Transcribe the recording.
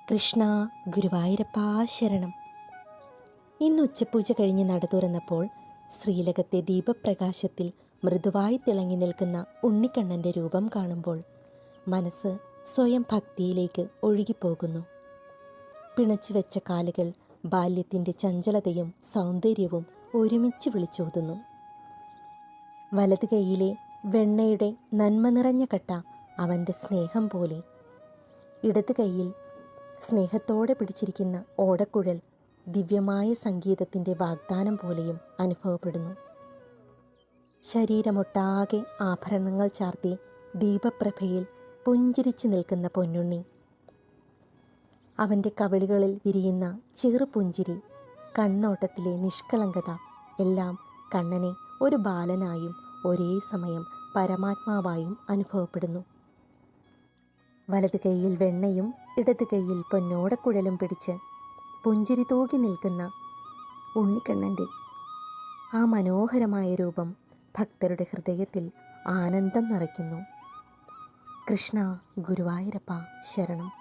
കൃഷ്ണ ഗുരുവായൂരപ്പാ ശരണം. ഇന്ന് ഉച്ചപൂജ കഴിഞ്ഞ് നട തുറന്നപ്പോൾ ശ്രീലകത്തെ ദീപപ്രകാശത്തിൽ മൃദുവായി തിളങ്ങി നിൽക്കുന്ന ഉണ്ണിക്കണ്ണൻ്റെ രൂപം കാണുമ്പോൾ മനസ്സ് സ്വയം ഭക്തിയിലേക്ക് ഒഴുകിപ്പോകുന്നു. പിണച്ചുവെച്ച കാലുകൾ ബാല്യത്തിൻ്റെ ചഞ്ചലതയും സൗന്ദര്യവും ഒരുമിച്ച് വിളിച്ചോതുന്നു. വലത് കൈയിലെ വെണ്ണയുടെ നന്മ നിറഞ്ഞ കട്ട അവൻ്റെ സ്നേഹം പോലെ, ഇടത് കൈയിൽ സ്നേഹത്തോടെ പിടിച്ചിരിക്കുന്ന ഓടക്കുഴൽ ദിവ്യമായ സംഗീതത്തിൻ്റെ വാഗ്ദാനം പോലെയും അനുഭവപ്പെടുന്നു. ശരീരമൊട്ടാകെ ആഭരണങ്ങൾ ചാർത്തി ദീപപ്രഭയിൽ പുഞ്ചിരിച്ചു നിൽക്കുന്ന പൊന്നുണ്ണി. അവൻ്റെ കവിളുകളിൽ വിരിയുന്ന ചെറുപുഞ്ചിരി, കണ്ണോട്ടത്തിലെ നിഷ്കളങ്കത എല്ലാം കണ്ണനെ ഒരു ബാലനായും ഒരേ സമയം പരമാത്മാവായും അനുഭവപ്പെടുന്നു. വലത് കൈയിൽ വെണ്ണയും ഇടത് കൈയിൽ പൊന്നോടക്കുഴലും പിടിച്ച് പുഞ്ചിരി തൂകി നിൽക്കുന്ന ഉണ്ണിക്കണ്ണൻ്റെ ആ മനോഹരമായ രൂപം ഭക്തരുടെ ഹൃദയത്തിൽ ആനന്ദം നിറയ്ക്കുന്നു. കൃഷ്ണ ഗുരുവായൂരപ്പ ശരണം.